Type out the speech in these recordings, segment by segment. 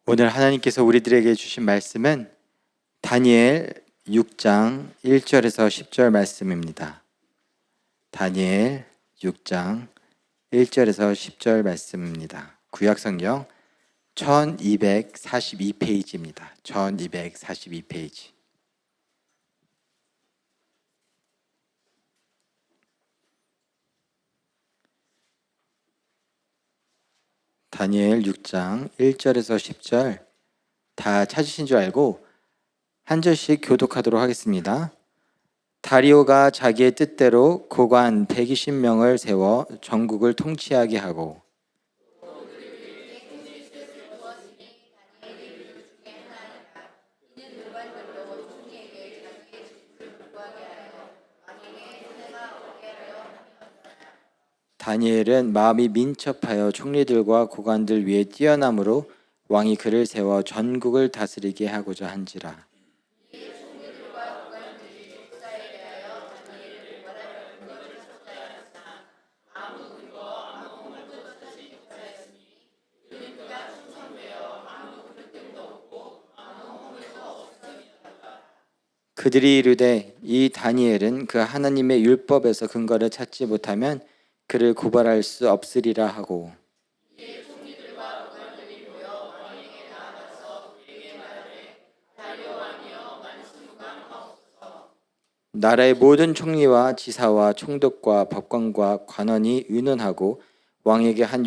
오늘 하나님께서 우리들에게 주신 말씀은 다니엘 6장 1절에서 10절 말씀입니다. 다니엘 6장 1절에서 10절 말씀입니다. 구약성경 1242페이지입니다. 1242페이지. 다니엘 6장 1절에서 10절 다 찾으신 줄 알고 한 절씩 교독하도록 하겠습니다. 다리오가 자기의 뜻대로 고관 120명을 세워 전국을 통치하게 하고 다니엘은 마음이 민첩하여 총리들과 고관들 위에 뛰어남으로 왕이 그를 세워 전국을 다스리게 하고자 한지라. 그들이 이르되 이 다니엘은 그 하나님의 율법에서 근거를 찾지 못하면 그를 고발할 수 없으리라 하고 나라의 모든 총리와 지사와 총독과 법관과 관원이 의논하고 왕에게 한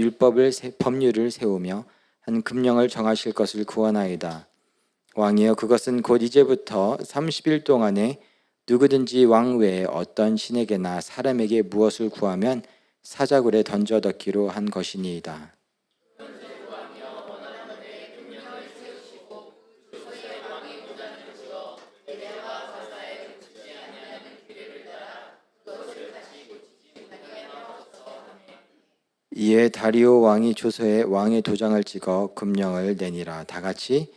법률을 세우며 한 금령을 정하실 것을 구하나이다. 왕이여 그것은 곧 이제부터 30일 동안에 누구든지 왕 외에 어떤 신에게나 사람에게 무엇을 구하면 사자굴에 던져 넣기로 한 것이니이다. 이에 다리오 왕이 조서에 왕의 도장을 찍어 금령을 내니라. 다 같이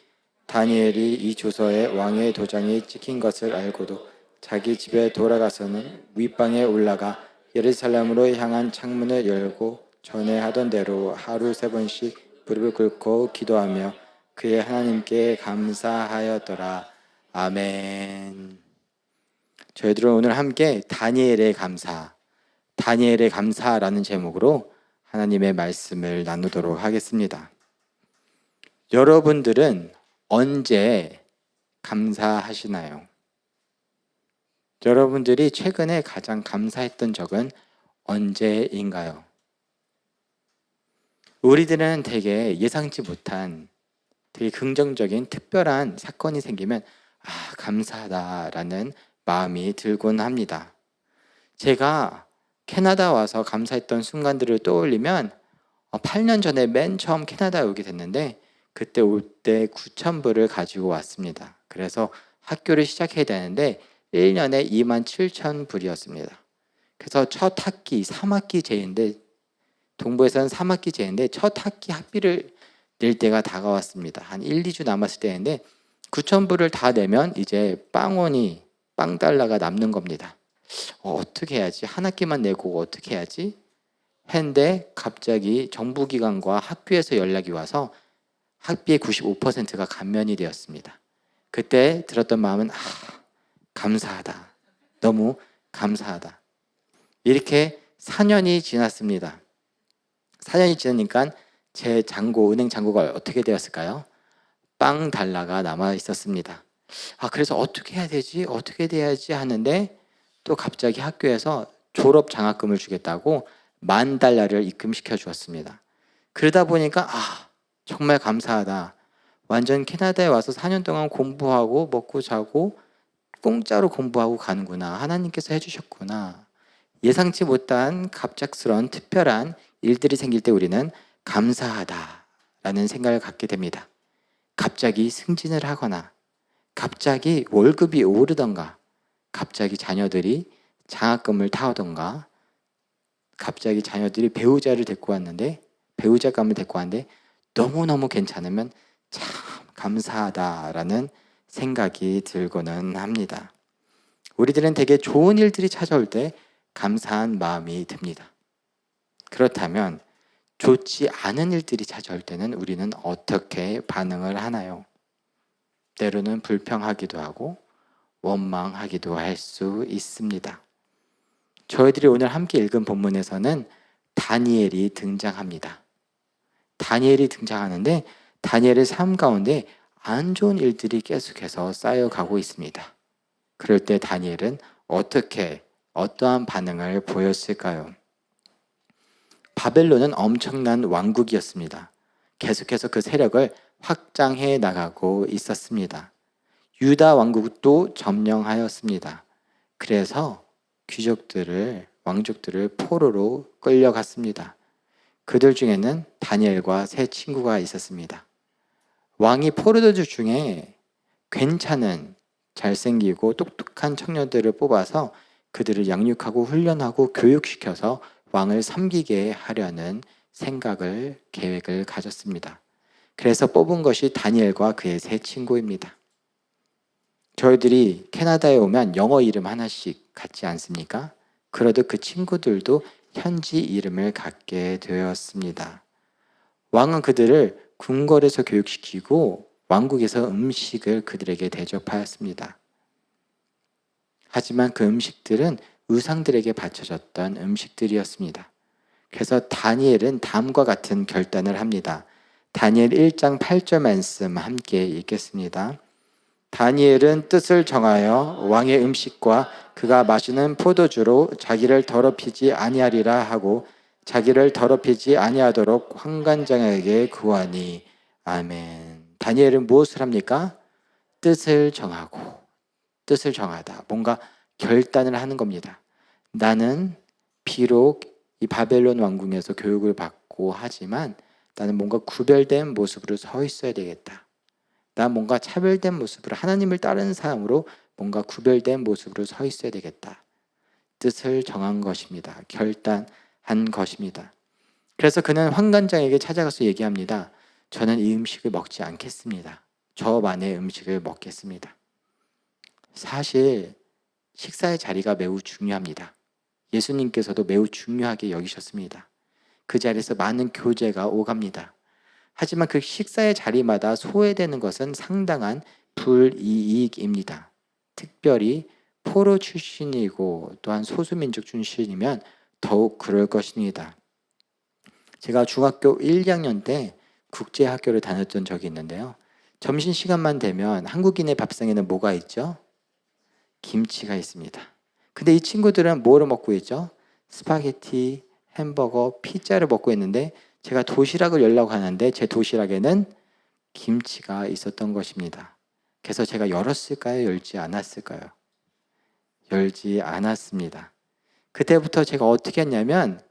다니엘이 이 조서에 왕의 도장이 찍힌 것을 알고도 자기 집에 돌아가서는 윗방에 올라가 예루살렘으로 향한 창문을 열고 전에 하던 대로 하루 3번씩 무릎을 꿇고 기도하며 그의 하나님께 감사하였더라. 아멘. 저희들은 오늘 함께 다니엘의 감사라는 제목으로 하나님의 말씀을 나누도록 하겠습니다. 여러분들은 언제 감사하시나요? 여러분들이 최근에 가장 감사했던 적은 언제인가요? 우리들은 되게 예상치 못한 되게 긍정적인 특별한 사건이 생기면 감사하다라는 마음이 들곤 합니다. 제가 캐나다 와서 감사했던 순간들을 떠올리면 8년 전에 맨 처음 캐나다에 오게 됐는데 그때 올 때 9,000불을 가지고 왔습니다. 그래서 학교를 시작해야 되는데 1년에 27,000불이었습니다. 그래서 첫 학기 3학기 제인데 동부에서는 3학기 제인데 첫 학기 학비를 낼 때가 다가왔습니다. 한 1, 2주 남았을 때인데 9,000불을 다 내면 이제 빵달러가 남는 겁니다. 어떻게 해야지? 한 학기만 내고 어떻게 해야지? 했는데 갑자기 정부기관과 학교에서 연락이 와서 학비의 95%가 감면이 되었습니다. 그때 들었던 마음은 감사하다. 너무 감사하다. 이렇게 4년이 지났습니다. 4년이 지나니까 제 은행 잔고가 어떻게 되었을까요? $달러가 남아 있었습니다. 그래서 어떻게 해야 되지? 어떻게 돼야지 하는데 또 갑자기 학교에서 졸업 장학금을 주겠다고 $10,000를 입금시켜 주었습니다. 그러다 보니까 정말 감사하다. 완전 캐나다에 와서 4년 동안 공부하고 먹고 자고 공짜로 공부하고 가는구나. 하나님께서 해주셨구나. 예상치 못한 갑작스러운 특별한 일들이 생길 때 우리는 감사하다라는 생각을 갖게 됩니다. 갑자기 승진을 하거나 갑자기 월급이 오르던가 갑자기 자녀들이 장학금을 타오던가 갑자기 자녀들이 배우자감을 데리고 왔는데 너무너무 괜찮으면 참 감사하다라는 생각이 들고는 합니다. 우리들은 되게 좋은 일들이 찾아올 때 감사한 마음이 듭니다. 그렇다면 좋지 않은 일들이 찾아올 때는 우리는 어떻게 반응을 하나요? 때로는 불평하기도 하고 원망하기도 할 수 있습니다. 저희들이 오늘 함께 읽은 본문에서는 다니엘이 등장합니다. 다니엘이 등장하는데 다니엘의 삶 가운데 안 좋은 일들이 계속해서 쌓여가고 있습니다. 그럴 때 다니엘은 어떠한 반응을 보였을까요? 바벨론은 엄청난 왕국이었습니다. 계속해서 그 세력을 확장해 나가고 있었습니다. 유다 왕국도 점령하였습니다. 그래서 왕족들을 포로로 끌려갔습니다. 그들 중에는 다니엘과 세 친구가 있었습니다. 왕이 포로들 중에 괜찮은 잘생기고 똑똑한 청년들을 뽑아서 그들을 양육하고 훈련하고 교육시켜서 왕을 섬기게 하려는 계획을 가졌습니다. 그래서 뽑은 것이 다니엘과 그의 세 친구입니다. 저희들이 캐나다에 오면 영어 이름 하나씩 갖지 않습니까? 그러듯 그 친구들도 현지 이름을 갖게 되었습니다. 왕은 그들을 궁궐에서 교육시키고 왕국에서 음식을 그들에게 대접하였습니다. 하지만 그 음식들은 우상들에게 바쳐졌던 음식들이었습니다. 그래서 다니엘은 다음과 같은 결단을 합니다. 다니엘 1장 8절 말씀 함께 읽겠습니다. 다니엘은 뜻을 정하여 왕의 음식과 그가 마시는 포도주로 자기를 더럽히지 아니하리라 하고 자기를 더럽히지 아니하도록 환관장에게 구하니. 아멘. 다니엘은 무엇을 합니까? 뜻을 정하다. 뭔가 결단을 하는 겁니다. 나는 비록 이 바벨론 왕궁에서 교육을 받고 하지만 나는 뭔가 구별된 모습으로 서 있어야 되겠다. 난 뭔가 차별된 모습으로 하나님을 따르는 사람으로 뭔가 구별된 모습으로 서 있어야 되겠다. 뜻을 정한 것입니다. 결단한 것입니다. 그래서 그는 환관장에게 찾아가서 얘기합니다. 저는 이 음식을 먹지 않겠습니다. 저만의 음식을 먹겠습니다. 사실 식사의 자리가 매우 중요합니다. 예수님께서도 매우 중요하게 여기셨습니다. 그 자리에서 많은 교제가 오갑니다. 하지만 그 식사의 자리마다 소외되는 것은 상당한 불이익입니다. 특별히 포로 출신이고 또한 소수민족 출신이면 더욱 그럴 것입니다. 제가 중학교 1, 2학년 때 국제학교를 다녔던 적이 있는데요. 점심시간만 되면 한국인의 밥상에는 뭐가 있죠? 김치가 있습니다. 근데 이 친구들은 뭐를 먹고 있죠? 스파게티, 햄버거, 피자를 먹고 있는데 제가 도시락을 열려고 하는데 제 도시락에는 김치가 있었던 것입니다. 그래서 제가 열었을까요? 열지 않았을까요? 열지 않았습니다. 그때부터 제가 어떻게 했냐면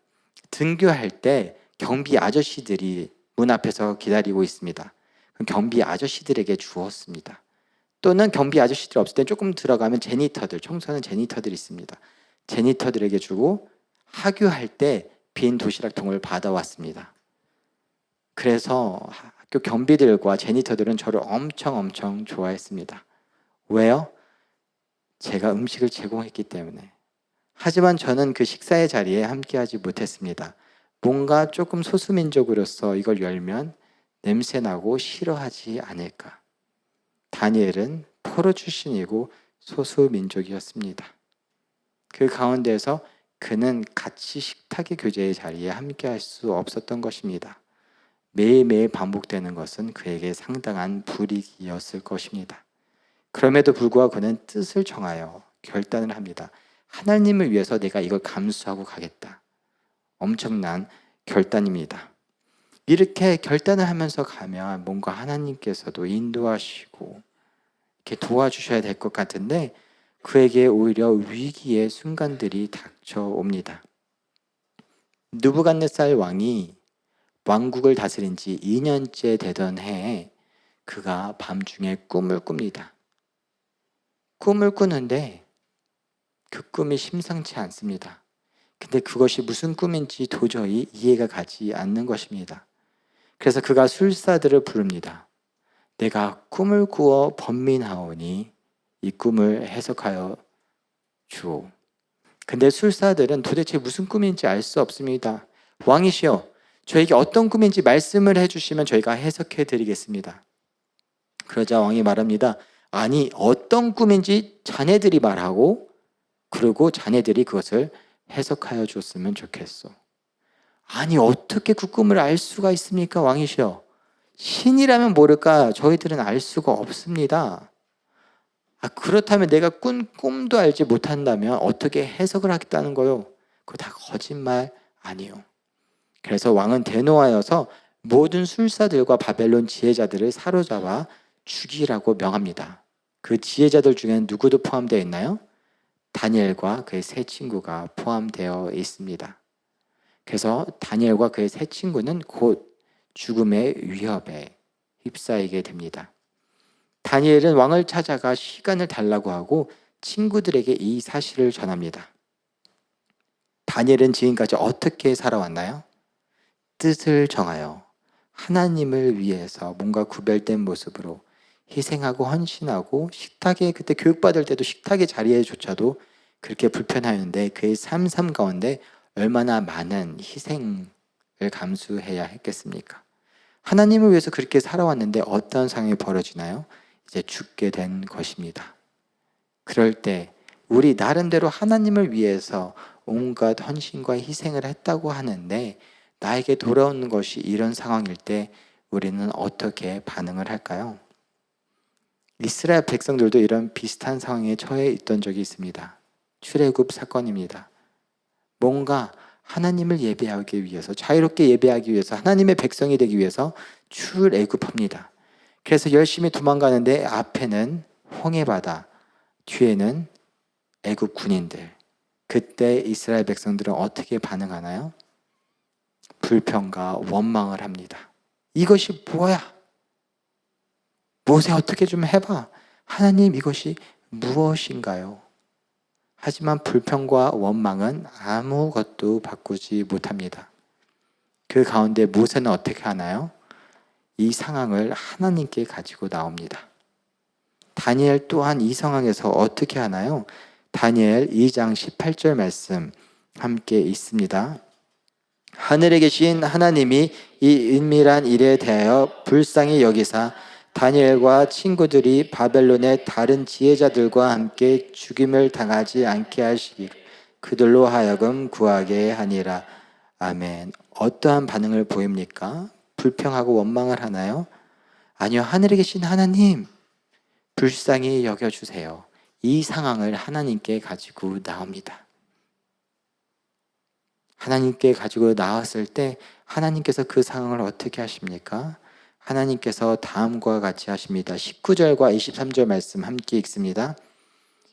등교할 때 경비 아저씨들이 문 앞에서 기다리고 있습니다. 그럼 경비 아저씨들에게 주었습니다. 또는 경비 아저씨들 없을 때 조금 들어가면 청소하는 제니터들이 있습니다. 제니터들에게 주고 하교할 때 빈 도시락통을 받아왔습니다. 그래서 학교 경비들과 제니터들은 저를 엄청 좋아했습니다. 왜요? 제가 음식을 제공했기 때문에. 하지만 저는 그 식사의 자리에 함께하지 못했습니다. 뭔가 조금 소수민족으로서 이걸 열면 냄새나고 싫어하지 않을까. 다니엘은 포로 출신이고 소수민족이었습니다. 그 가운데에서 그는 같이 식탁의 교제의 자리에 함께할 수 없었던 것입니다. 매일매일 반복되는 것은 그에게 상당한 불이익이었을 것입니다. 그럼에도 불구하고 그는 뜻을 정하여 결단을 합니다. 하나님을 위해서 내가 이걸 감수하고 가겠다. 엄청난 결단입니다. 이렇게 결단을 하면서 가면 뭔가 하나님께서도 인도하시고 이렇게 도와주셔야 될 것 같은데 그에게 오히려 위기의 순간들이 닥쳐옵니다. 느부갓네살 왕이 왕국을 다스린 지 2년째 되던 해에 그가 밤중에 꿈을 꿉니다. 꿈을 꾸는데 그 꿈이 심상치 않습니다. 근데 그것이 무슨 꿈인지 도저히 이해가 가지 않는 것입니다. 그래서 그가 술사들을 부릅니다. 내가 꿈을 꾸어 번민하오니 이 꿈을 해석하여 주오. 근데 술사들은 도대체 무슨 꿈인지 알 수 없습니다. 왕이시여, 저에게 어떤 꿈인지 말씀을 해주시면 저희가 해석해 드리겠습니다. 그러자 왕이 말합니다. 아니, 어떤 꿈인지 자네들이 말하고 그리고 자네들이 그것을 해석하여 줬으면 좋겠어. 아니, 어떻게 그 꿈을 알 수가 있습니까, 왕이시여? 신이라면 모를까 저희들은 알 수가 없습니다. 그렇다면 내가 꾼 꿈도 알지 못한다면 어떻게 해석을 하겠다는 거요? 그거 다 거짓말 아니요. 그래서 왕은 대노하여서 모든 술사들과 바벨론 지혜자들을 사로잡아 죽이라고 명합니다. 그 지혜자들 중에는 누구도 포함되어 있나요? 다니엘과 그의 세 친구가 포함되어 있습니다. 그래서 다니엘과 그의 세 친구는 곧 죽음의 위협에 휩싸이게 됩니다. 다니엘은 왕을 찾아가 시간을 달라고 하고 친구들에게 이 사실을 전합니다. 다니엘은 지금까지 어떻게 살아왔나요? 뜻을 정하여 하나님을 위해서 뭔가 구별된 모습으로 희생하고 헌신하고 식탁에, 그때 교육받을 때도 식탁의 자리에조차도 그렇게 불편하였는데 그의 삶 가운데 얼마나 많은 희생을 감수해야 했겠습니까? 하나님을 위해서 그렇게 살아왔는데 어떤 상황이 벌어지나요? 이제 죽게 된 것입니다. 그럴 때 우리 나름대로 하나님을 위해서 온갖 헌신과 희생을 했다고 하는데 나에게 돌아오는 것이 이런 상황일 때 우리는 어떻게 반응을 할까요? 이스라엘 백성들도 이런 비슷한 상황에 처해 있던 적이 있습니다. 출애굽 사건입니다. 뭔가 하나님을 예배하기 위해서, 자유롭게 예배하기 위해서, 하나님의 백성이 되기 위해서 출애굽합니다. 그래서 열심히 도망가는데 앞에는 홍해바다, 뒤에는 애굽 군인들. 그때 이스라엘 백성들은 어떻게 반응하나요? 불평과 원망을 합니다. 이것이 뭐야? 모세 어떻게 좀 해봐. 하나님, 이것이 무엇인가요? 하지만 불평과 원망은 아무것도 바꾸지 못합니다. 그 가운데 모세는 어떻게 하나요? 이 상황을 하나님께 가지고 나옵니다. 다니엘 또한 이 상황에서 어떻게 하나요? 다니엘 2장 18절 말씀 함께 있습니다. 하늘에 계신 하나님이 이 은밀한 일에 대하여 불쌍히 여기사 다니엘과 친구들이 바벨론의 다른 지혜자들과 함께 죽임을 당하지 않게 하시기를 그들로 하여금 구하게 하니라. 아멘. 어떠한 반응을 보입니까? 불평하고 원망을 하나요? 아니요. 하늘에 계신 하나님, 불쌍히 여겨주세요. 이 상황을 하나님께 가지고 나옵니다. 하나님께 가지고 나왔을 때 하나님께서 그 상황을 어떻게 하십니까? 하나님께서 다음과 같이 하십니다. 19절과 23절 말씀 함께 읽습니다.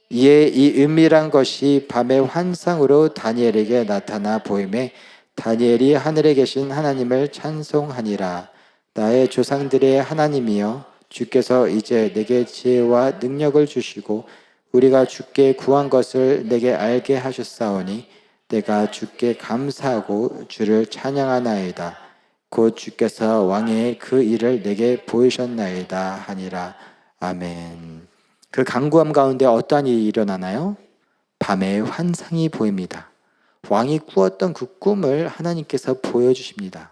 이에 이 은밀한 것이 밤의 환상으로 다니엘에게 나타나 보이매 다니엘이 하늘에 계신 하나님을 찬송하니라. 나의 조상들의 하나님이여, 주께서 이제 내게 지혜와 능력을 주시고 우리가 주께 구한 것을 내게 알게 하셨사오니 내가 주께 감사하고 주를 찬양하나이다. 곧 주께서 왕의 그 일을 내게 보이셨나이다 하니라. 아멘. 그 간구함 가운데 어떠한 일이 일어나나요? 밤에 환상이 보입니다. 왕이 꾸었던 그 꿈을 하나님께서 보여주십니다.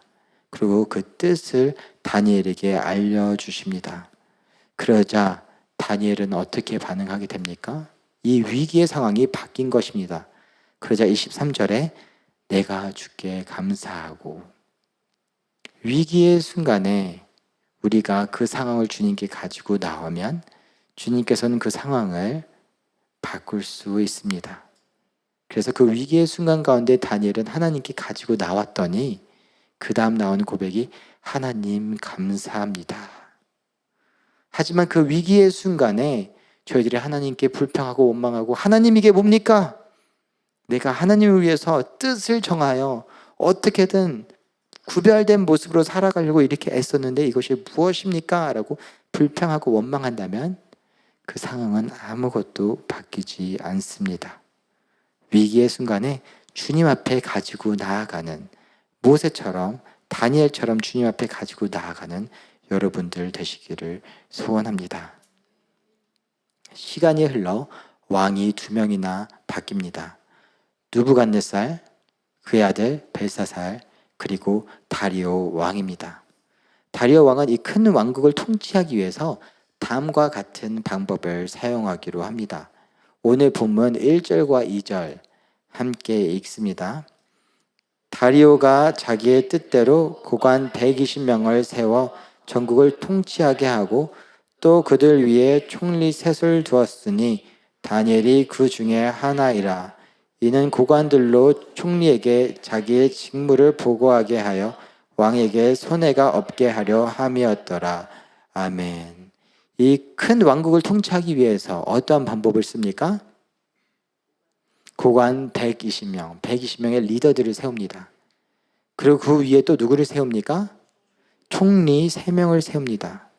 그리고 그 뜻을 다니엘에게 알려주십니다. 그러자 다니엘은 어떻게 반응하게 됩니까? 이 위기의 상황이 바뀐 것입니다. 그러자 23절에 내가 주께 감사하고, 위기의 순간에 우리가 그 상황을 주님께 가지고 나오면 주님께서는 그 상황을 바꿀 수 있습니다. 그래서 그 위기의 순간 가운데 다니엘은 하나님께 가지고 나왔더니 그 다음 나온 고백이 하나님 감사합니다. 하지만 그 위기의 순간에 저희들이 하나님께 불평하고 원망하고 하나님 이게 뭡니까? 내가 하나님을 위해서 뜻을 정하여 어떻게든 구별된 모습으로 살아가려고 이렇게 애썼는데 이것이 무엇입니까? 라고 불평하고 원망한다면 그 상황은 아무것도 바뀌지 않습니다. 위기의 순간에 주님 앞에 가지고 나아가는, 모세처럼 다니엘처럼 주님 앞에 가지고 나아가는 여러분들 되시기를 소원합니다. 시간이 흘러 왕이 2명이나 바뀝니다. 누부갓네살, 그의 아들 벨사살, 그리고 다리오 왕입니다. 다리오 왕은 이 큰 왕국을 통치하기 위해서 다음과 같은 방법을 사용하기로 합니다. 오늘 본문 1절과 2절 함께 읽습니다. 다리오가 자기의 뜻대로 고관 120명을 세워 전국을 통치하게 하고 또 그들 위에 총리 셋을 두었으니 다니엘이 그 중에 하나이라. 이는 고관들로 총리에게 자기의 직무를 보고하게 하여 왕에게 손해가 없게 하려 함이었더라. 아멘. 이 큰 왕국을 통치하기 위해서 어떠한 방법을 씁니까? 고관 120명의 리더들을 세웁니다. 그리고 그 위에 또 누구를 세웁니까? 총리 3명을 세웁니다.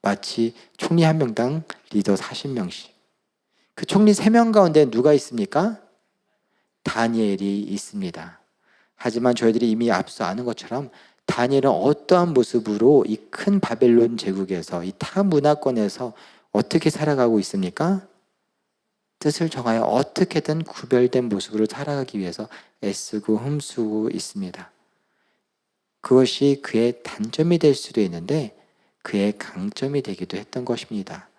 마치 총리 1명당 리더 40명씩. 그 총리 3명 가운데 누가 있습니까? 다니엘이 있습니다. 하지만 저희들이 이미 앞서 아는 것처럼 다니엘은 어떠한 모습으로 이 큰 바벨론 제국에서 이 타 문화권에서 어떻게 살아가고 있습니까? 뜻을 정하여 어떻게든 구별된 모습으로 살아가기 위해서 애쓰고 흠쓰고 있습니다. 그것이 그의 단점이 될 수도 있는데 그의 강점이 되기도 했던 것입니다.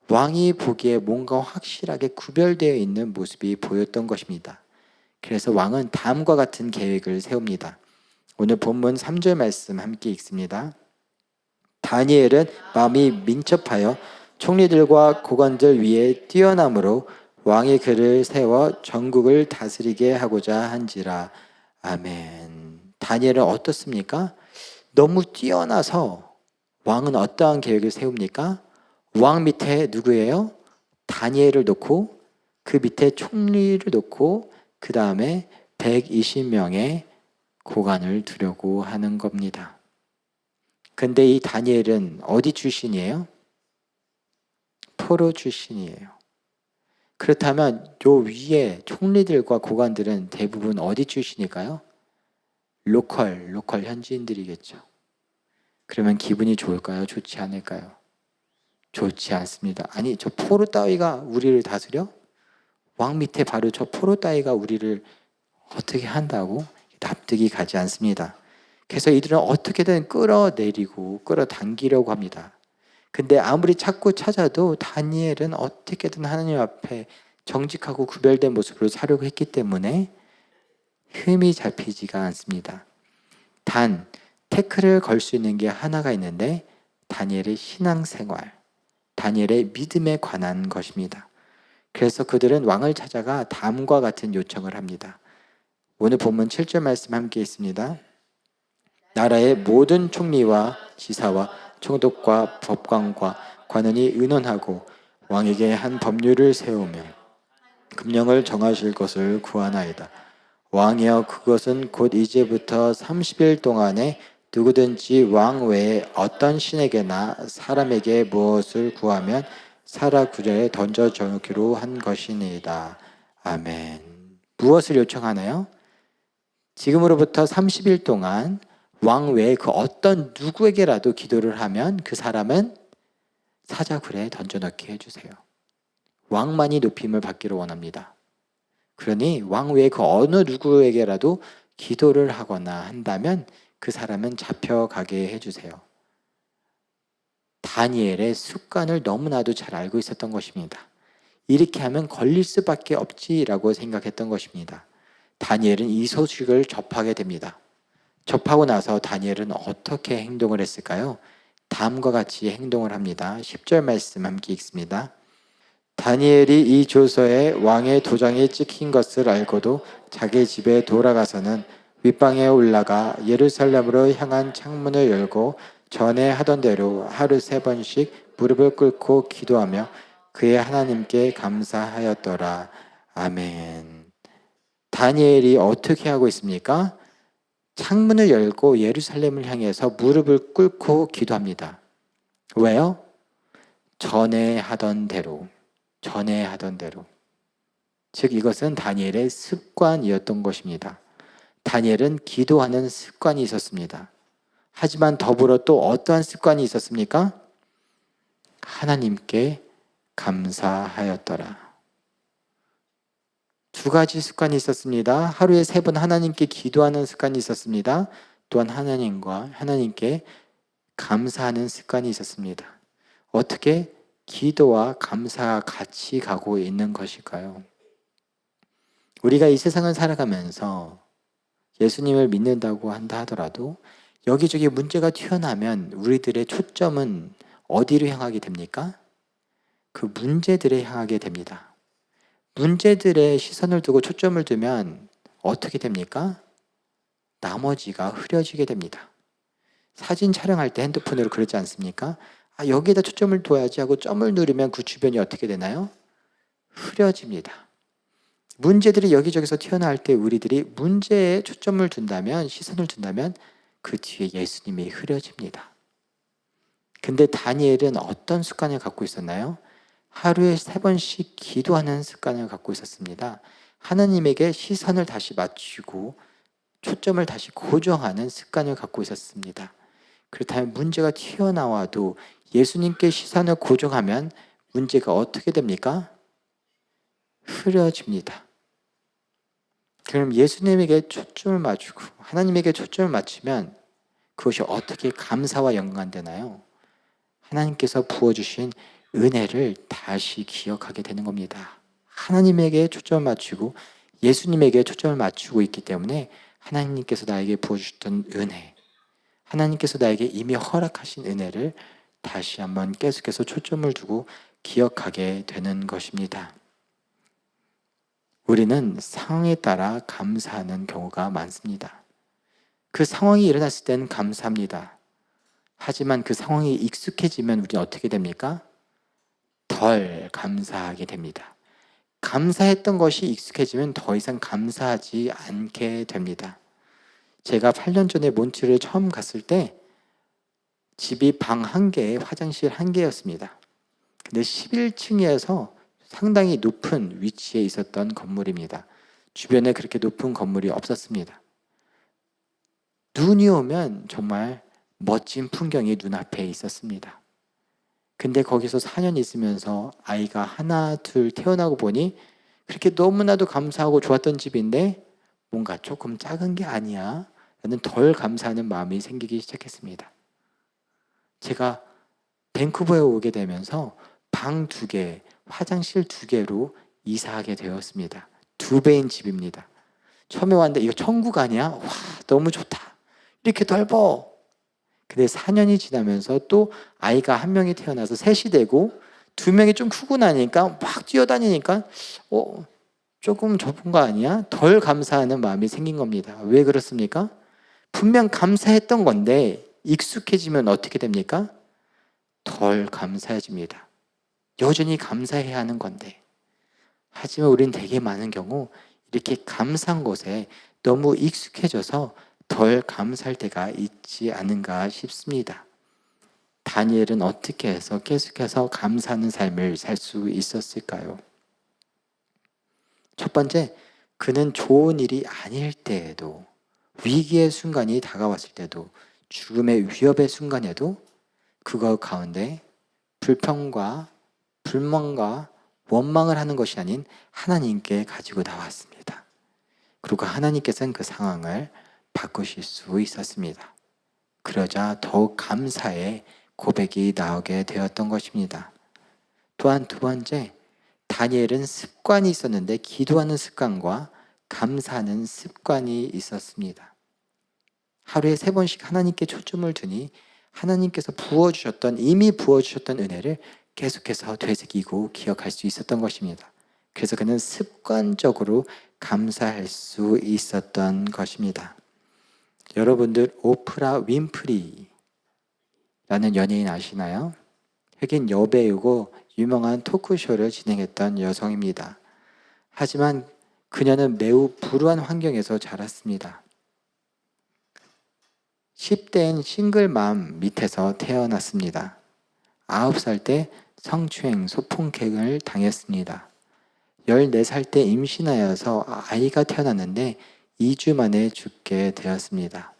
왕이 보기에 뭔가 확실하게 구별되어 있는 모습이 보였던 것입니다. 그래서 왕은 다음과 같은 계획을 세웁니다. 오늘 본문 3절 말씀 함께 읽습니다. 다니엘은 마음이 민첩하여 총리들과 고관들 위에 뛰어남으로 왕이 그를 세워 전국을 다스리게 하고자 한지라. 아멘. 다니엘은 어떻습니까? 너무 뛰어나서 왕은 어떠한 계획을 세웁니까? 왕 밑에 누구예요? 다니엘을 놓고 그 밑에 총리를 놓고 그 다음에 120명의 고관을 두려고 하는 겁니다. 근데 이 다니엘은 어디 출신이에요? 포로 출신이에요. 그렇다면 요 위에 총리들과 고관들은 대부분 어디 출신일까요? 로컬 현지인들이겠죠. 그러면 기분이 좋을까요? 좋지 않을까요? 좋지 않습니다. 아니, 저 포로 따위가 우리를 다스려? 왕 밑에 바로 저 포로 따위가 우리를 어떻게 한다고? 납득이 가지 않습니다. 그래서 이들은 어떻게든 끌어내리고 끌어당기려고 합니다. 근데 아무리 찾고 찾아도 다니엘은 어떻게든 하나님 앞에 정직하고 구별된 모습으로 살려고 했기 때문에 흠이 잡히지가 않습니다. 단 태클을 걸 수 있는 게 하나가 있는데 다니엘의 신앙생활, 다니엘의 믿음에 관한 것입니다. 그래서 그들은 왕을 찾아가 다음과 같은 요청을 합니다. 오늘 본문 7절 말씀 함께 있습니다. 나라의 모든 총리와 지사와 총독과 법관과 관원이 의논하고 왕에게 한 법률을 세우며 금령을 정하실 것을 구하나이다. 왕이여, 그것은 곧 이제부터 30일 동안에 누구든지 왕 외에 어떤 신에게나 사람에게 무엇을 구하면 사라구려에 던져주기로 한 것이니이다. 아멘. 무엇을 요청하나요? 지금으로부터 30일 동안 왕 외에 그 어떤 누구에게라도 기도를 하면 그 사람은 사자굴에 던져넣게 해주세요. 왕만이 높임을 받기를 원합니다. 그러니 왕 외에 그 어느 누구에게라도 기도를 하거나 한다면 그 사람은 잡혀가게 해주세요. 다니엘의 습관을 너무나도 잘 알고 있었던 것입니다. 이렇게 하면 걸릴 수밖에 없지라고 생각했던 것입니다. 다니엘은 이 소식을 접하게 됩니다. 접하고 나서 다니엘은 어떻게 행동을 했을까요? 다음과 같이 행동을 합니다. 10절 말씀 함께 읽습니다. 다니엘이 이 조서에 왕의 도장이 찍힌 것을 알고도 자기 집에 돌아가서는 윗방에 올라가 예루살렘으로 향한 창문을 열고 전에 하던 대로 하루 3번씩 무릎을 꿇고 기도하며 그의 하나님께 감사하였더라. 아멘. 다니엘이 어떻게 하고 있습니까? 창문을 열고 예루살렘을 향해서 무릎을 꿇고 기도합니다. 왜요? 전에 하던 대로. 즉 이것은 다니엘의 습관이었던 것입니다. 다니엘은 기도하는 습관이 있었습니다. 하지만 더불어 또 어떠한 습관이 있었습니까? 하나님께 감사하였더라. 두 가지 습관이 있었습니다. 하루에 3번 하나님께 기도하는 습관이 있었습니다. 또한 하나님께 감사하는 습관이 있었습니다. 어떻게 기도와 감사가 같이 가고 있는 것일까요? 우리가 이 세상을 살아가면서 예수님을 믿는다고 한다 하더라도 여기저기 문제가 튀어나오면 우리들의 초점은 어디로 향하게 됩니까? 그 문제들에 향하게 됩니다. 문제들의 시선을 두고 초점을 두면 어떻게 됩니까? 나머지가 흐려지게 됩니다. 사진 촬영할 때 핸드폰으로 그러지 않습니까? 여기에다 초점을 둬야지 하고 점을 누르면 그 주변이 어떻게 되나요? 흐려집니다. 문제들이 여기저기서 튀어나올 때 우리들이 문제에 초점을 둔다면, 시선을 둔다면 그 뒤에 예수님이 흐려집니다. 근데 다니엘은 어떤 습관을 갖고 있었나요? 하루에 3번씩 기도하는 습관을 갖고 있었습니다. 하나님에게 시선을 다시 맞추고 초점을 다시 고정하는 습관을 갖고 있었습니다. 그렇다면 문제가 튀어나와도 예수님께 시선을 고정하면 문제가 어떻게 됩니까? 흐려집니다. 그럼 예수님에게 초점을 맞추고 하나님에게 초점을 맞추면 그것이 어떻게 감사와 연관되나요? 하나님께서 부어주신 은혜를 다시 기억하게 되는 겁니다. 하나님에게 초점을 맞추고 예수님에게 초점을 맞추고 있기 때문에 하나님께서 나에게 부어주셨던 은혜, 하나님께서 나에게 이미 허락하신 은혜를 다시 한번 계속해서 초점을 두고 기억하게 되는 것입니다. 우리는 상황에 따라 감사하는 경우가 많습니다. 그 상황이 일어났을 때는 감사합니다. 하지만 그 상황이 익숙해지면 우리는 어떻게 됩니까? 덜 감사하게 됩니다. 감사했던 것이 익숙해지면 더 이상 감사하지 않게 됩니다. 제가 8년 전에 몬트리올에 처음 갔을 때 집이 방 1개에 화장실 1개였습니다. 근데 11층이어서 상당히 높은 위치에 있었던 건물입니다. 주변에 그렇게 높은 건물이 없었습니다. 눈이 오면 정말 멋진 풍경이 눈앞에 있었습니다. 근데 거기서 4년 있으면서 아이가 하나, 둘 태어나고 보니 그렇게 너무나도 감사하고 좋았던 집인데 뭔가 조금 작은 게 아니야 라는 덜 감사하는 마음이 생기기 시작했습니다. 제가 밴쿠버에 오게 되면서 방 2개, 화장실 2개로 이사하게 되었습니다. 2배인 집입니다. 처음에 왔는데 이거 천국 아니야? 와, 너무 좋다. 이렇게 넓어. 근데 4년이 지나면서 또 아이가 1명이 태어나서 3이 되고 2명이 좀 크고 나니까 막 뛰어다니니까 조금 좁은 거 아니야? 덜 감사하는 마음이 생긴 겁니다. 왜 그렇습니까? 분명 감사했던 건데 익숙해지면 어떻게 됩니까? 덜 감사해집니다. 여전히 감사해야 하는 건데. 하지만 우리는 되게 많은 경우 이렇게 감사한 것에 너무 익숙해져서 덜 감사할 때가 있지 않은가 싶습니다. 다니엘은 어떻게 해서 계속해서 감사하는 삶을 살 수 있었을까요? 첫 번째, 그는 좋은 일이 아닐 때에도, 위기의 순간이 다가왔을 때도, 죽음의 위협의 순간에도 그거 가운데 불평과 불만과 원망을 하는 것이 아닌 하나님께 가지고 나왔습니다. 그리고 하나님께서는 그 상황을 바꾸실 수 있었습니다. 그러자 더욱 감사의 고백이 나오게 되었던 것입니다. 또한 2번째, 다니엘은 습관이 있었는데 기도하는 습관과 감사하는 습관이 있었습니다. 하루에 3번씩 하나님께 초점을 두니 하나님께서 이미 부어주셨던 은혜를 계속해서 되새기고 기억할 수 있었던 것입니다. 그래서 그는 습관적으로 감사할 수 있었던 것입니다. 여러분들 오프라 윈프리라는 연예인 아시나요? 흑인 여배우고 유명한 토크쇼를 진행했던 여성입니다. 하지만 그녀는 매우 불우한 환경에서 자랐습니다. 10대인 싱글맘 밑에서 태어났습니다. 9살 때 성추행, 소폭행을 당했습니다. 14살 때 임신하여서 아이가 태어났는데 2주 만에 죽게 되었습니다.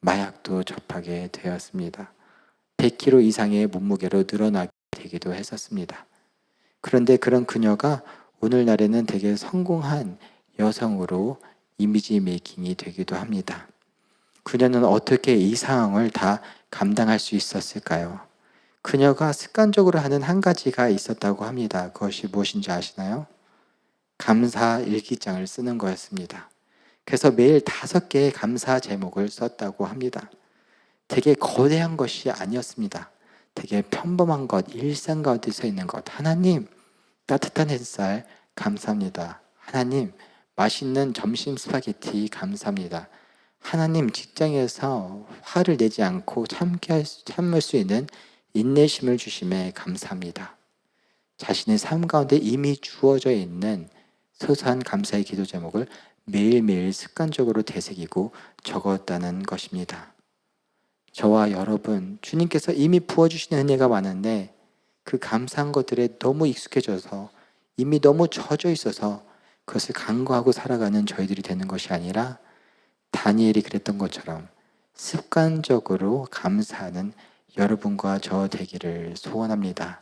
마약도 접하게 되었습니다. 100kg 이상의 몸무게로 늘어나게 되기도 했었습니다. 그런데 그런 그녀가 오늘날에는 되게 성공한 여성으로 이미지 메이킹이 되기도 합니다. 그녀는 어떻게 이 상황을 다 감당할 수 있었을까요? 그녀가 습관적으로 하는 한 가지가 있었다고 합니다. 그것이 무엇인지 아시나요? 감사 일기장을 쓰는 거였습니다. 그래서 매일 5개의 감사 제목을 썼다고 합니다. 되게 거대한 것이 아니었습니다. 되게 평범한 것, 일상 가운데 서 있는 것. 하나님, 따뜻한 햇살 감사합니다. 하나님, 맛있는 점심 스파게티 감사합니다. 하나님, 직장에서 화를 내지 않고 참을 수 있는 인내심을 주심에 감사합니다. 자신의 삶 가운데 이미 주어져 있는 소소한 감사의 기도 제목을 매일매일 습관적으로 되새기고 적었다는 것입니다. 저와 여러분, 주님께서 이미 부어주시는 은혜가 많은데 그 감사한 것들에 너무 익숙해져서 이미 너무 젖어 있어서 그것을 간구하고 살아가는 저희들이 되는 것이 아니라 다니엘이 그랬던 것처럼 습관적으로 감사하는 여러분과 저 되기를 소원합니다.